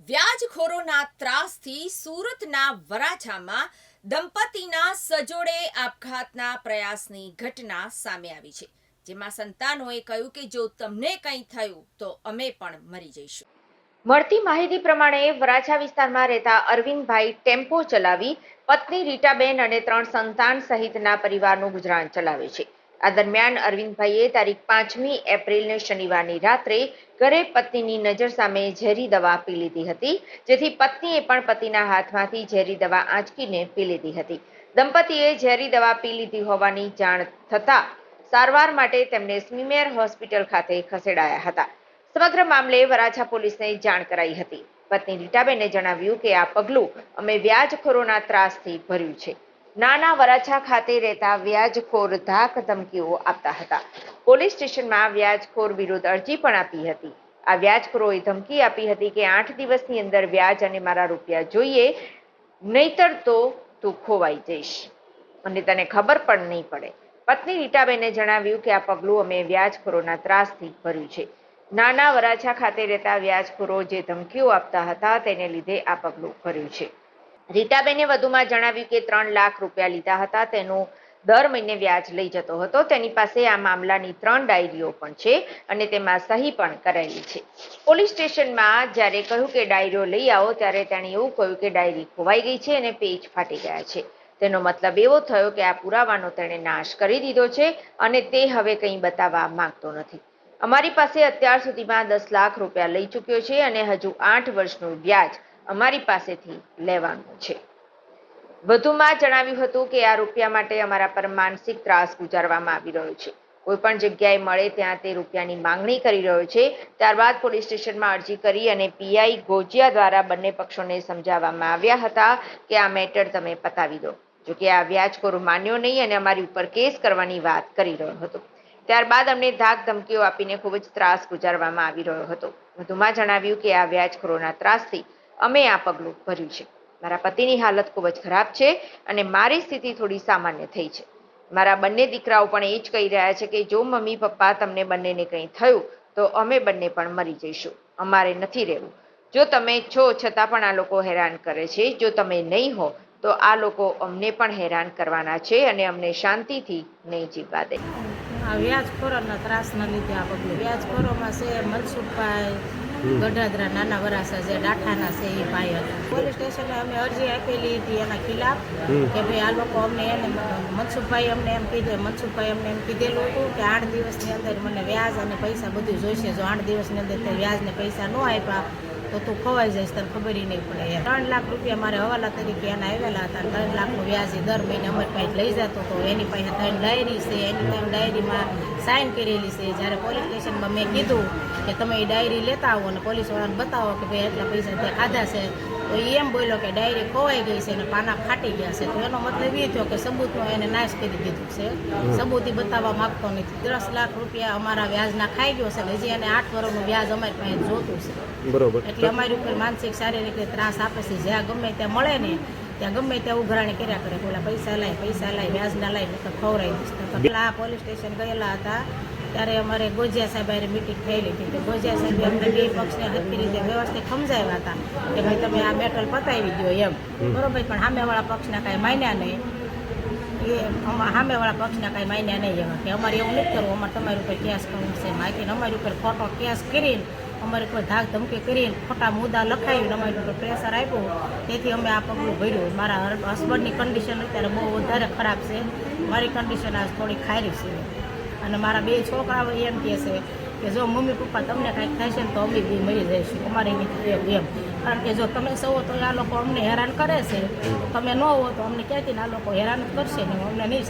વ્યાજખોરોના ત્રાસથી સુરતના વરાછામાં દંપતીના સજોડે આપઘાતના પ્રયાસની ઘટના સામે આવી છે, જેમાં સંતાનોએ કહ્યું કે જો તમને કંઈ થયું તો અમે પણ મરી જઈશું. મળતી માહિતી પ્રમાણે વરાછા વિસ્તારમાં રહેતા અરવિંદભાઈ ટેમ્પો ચલાવી પત્ની રીટાબેન અને 3 સંતાન સહિતના પરિવારનું ગુજરાન ચલાવે છે. આ દરમિયાન અરવિંદભાઈએ તારીખ 5મી એપ્રિલને શનિવારની રાત્રે ઘરે પત્નીની નજર સામે ઝેરી દવા પી લીધી હતી, જેથી પત્નીએ પણ પતિના હાથમાંથી ઝેરી દવા આંચકીને પી લીધી હતી. દંપતીએ ઝેરી દવા પી લીધી હોવાની જાણ થતાં સારવાર માટે તેમને સ્મીમેર હોસ્પિટલ ખાતે ખસેડાયા હતા. સમગ્ર મામલે વરાછા પોલીસને જાણ કરાઈ હતી. પત્ની રીટાબેને જણાવ્યું કે આ પગલું અમે વ્યાજખોરોના ત્રાસથી ભર્યું છે. નાના વરાછા ખાતે રહેતા વ્યાજખોર ધાક ધમકીઓ આપતા હતા. પોલીસ સ્ટેશનમાં વ્યાજખોર વિરુદ્ધ અરજી પણ આપી હતી. આ વ્યાજખોરોએ ધમકી આપી હતી કે 8 દિવસની અંદર વ્યાજ અને મારા રૂપિયા જોઈએ, નહીતર તો તું ખોવાઈ જઈશ અને તને ખબર પણ નહીં પડે. પત્ની રીટાબેને જણાવ્યું કે આ પગલું અમે વ્યાજખોરોના ત્રાસથી ભર્યું છે. નાના વરાછા ખાતે રહેતા વ્યાજખોરો જે ધમકીઓ આપતા હતા તેને લીધે આ પગલું ભર્યું છે. રીટાબેને વધુમાં જણાવ્યું કે 3 લાખ રૂપિયા લીધા હતા, તેનું દર મહિને વ્યાજ લઈ જતો હતો. તેની પાસે આ મામલાની 3 ડાયરીઓ પણ છે અને તેમાં સહી પણ કરાયેલી છે. પોલીસ સ્ટેશનમાં જ્યારે કહ્યું કે ડાયરીઓ લઈ આવો, ત્યારે તેણે એવું કહ્યું કે ડાયરી ખોવાઈ ગઈ છે અને પેજ ફાટી ગયા છે. તેનો મતલબ એવો થયો કે આ પુરાવાનો તેણે નાશ કરી દીધો છે અને તે હવે કંઈ બતાવવા માંગતો નથી. અમારી પાસે અત્યાર સુધીમાં 10 લાખ રૂપિયા લઈ ચૂક્યો છે અને હજુ 8 વર્ષનું વ્યાજ અમારી પાસેથી લેવાનું છે. વધુમાં જણાવ્યું હતું કે આ રૂપિયા માટે અમારા પર માનસિક ત્રાસ ગુજારવામાં આવી રહ્યો છે. કોઈ પણ જગ્યાએ મળે ત્યાં તે રૂપિયાની માંગણી કરી રહ્યો છે. ત્યારબાદ પોલીસ સ્ટેશનમાં અરજી કરી અને પીઆઈ ગોજિયા દ્વારા બંને પક્ષોને સમજાવવામાં આવ્યા હતા કે આ મેટર તમે પતાવી દો. જોકે આ વ્યાજખોર માન્યો નહીં અને અમારી ઉપર કેસ કરવાની વાત કરી રહ્યો હતો. ત્યારબાદ અમને ધાક ધમકીઓ આપીને ખૂબ જ ત્રાસ ગુજારવામાં આવી રહ્યો હતો. વધુમાં જણાવ્યું કે આ વ્યાજખોરોના ત્રાસથી અમે આ પગલું ભર્યું છે. મારા પતિની હાલત ખૂબ જ ખરાબ છે અને મારી સ્થિતિ થોડી સામાન્ય થઈ છે. મારા બંને દીકરાઓ પણ એ જ કહી રહ્યા છે કે જો મમ્મી પપ્પા તમને બંનેને કંઈ થયું તો અમે બંને પણ મરી જઈશું, અમારે નથી રહેવું. જો તમે છો છતાં પણ આ લોકો હેરાન કરે છે. જો તમે નહીં હો તો આ લોકો અમને પણ હેરાન કરવાના છે અને અમને શાંતિથી નહીં જીવવા દે. આ વ્યાજખોરોના ત્રાસના લીધે આ પગલું. વ્યાજખોરોમાં છે મનસુખભાઈ ગઢાદરા, નાના વરાછા છે, ડાઠાના છે, એ ભાઈ હતા. પોલીસ સ્ટેશને અમે અરજી આપેલી હતી એના ખિલાફ કે ભાઈ આ લોકો અમને એને મનસુખભાઈ અમને એમ કીધેલું હતું કે 8 દિવસની અંદર મને વ્યાજ અને પૈસા બધું જોઈશે. જો 8 દિવસની અંદર તે વ્યાજ ને પૈસા ન આપ્યા તો તું ખોવાઈ જઈશ, તને ખબર નહીં પડે. 3 લાખ રૂપિયા મારે હવાલા તરીકે એના આવેલા હતા. 3 લાખનું વ્યાજ દર મહિને અમારી પાસે લઈ જતો હતો. એની પાસે 3 ડાયરી છે, એની 3 ડાયરીમાં સાઇન કરેલી છે. જ્યારે પોલીસ સ્ટેશનમાં મેં કીધું કે તમે એ ડાયરી લેતા આવો અને પોલીસવાળાને બતાવો કે ભાઈ એટલા પૈસા તે ખાધા છે, તો એ એમ બોલ્યો કે ડાયરી ખોવાઈ ગઈ છે અને પાના ફાટી ગયા છે. તો એનો મતલબ એ થયો કે સબૂતનો એને નાશ કરી દીધું છે. સબૂત એ બતાવવા માગતો નથી. 10 લાખ રૂપિયા અમારા વ્યાજના ખાઈ ગયો છે. હજી એને 8 વર્ષનું વ્યાજ અમારી પાસે જોતું છે. બરોબર. એટલે અમારી ઉપર માનસિક શારીરિક રીતે ત્રાસ આપે છે. જ્યાં ગમે ત્યાં મળે ને ત્યાં ગમે ત્યાં ઉઘરાણી કર્યા કરે. પેલા પૈસા લાય વ્યાજના લાય નકર ખવડાવી દઈશ. પેલા પોલીસ સ્ટેશન ગયેલા હતા ત્યારે અમારે ગોજિયા સાહેબ હારે મિટિંગ થયેલી હતી. તો ગોજિયા સાહેબે અમને બે પક્ષને હરખી રીતે વ્યવસ્થિત સમજાવ્યા હતા કે ભાઈ તમે આ મેટર પતાવી દો એમ. બરોબર. પણ સામેવાળા પક્ષના કાંઈ માન્યા નહીં. સામેવાળા પક્ષના કાંઈ માન્યા નહીં એવા કે અમારે એવું નથી કરવું, અમારે તમારી ઉપર કેસ કરવું છે. માહિતી અમારી ઉપર ખોટો કેસ કરીને અમારી ઉપર ધાક ધમકી કરીને ખોટા મુદ્દા લખાવીને અમારી ઉપર પ્રેશર આપ્યું. તેથી અમે આ પગલું ભર્યું. મારા હસબન્ડની કન્ડિશન અત્યારે બહુ વધારે ખરાબ છે. મારી કન્ડિશન આજ થોડી ખારી છે અને મારા 2 છોકરાઓ એમ કહે છે કે જો મમ્મી પપ્પા તમને કાંઈક થશે ને તો અમે બી મરી જઈશું, અમારે નથી એમ. કારણ કે જો તમે સૌ તો આ લોકો અમને હેરાન કરે છે, તમે ન હો તો અમને ક્યાંથી આ લોકો હેરાન કરશે ને અમને નહીં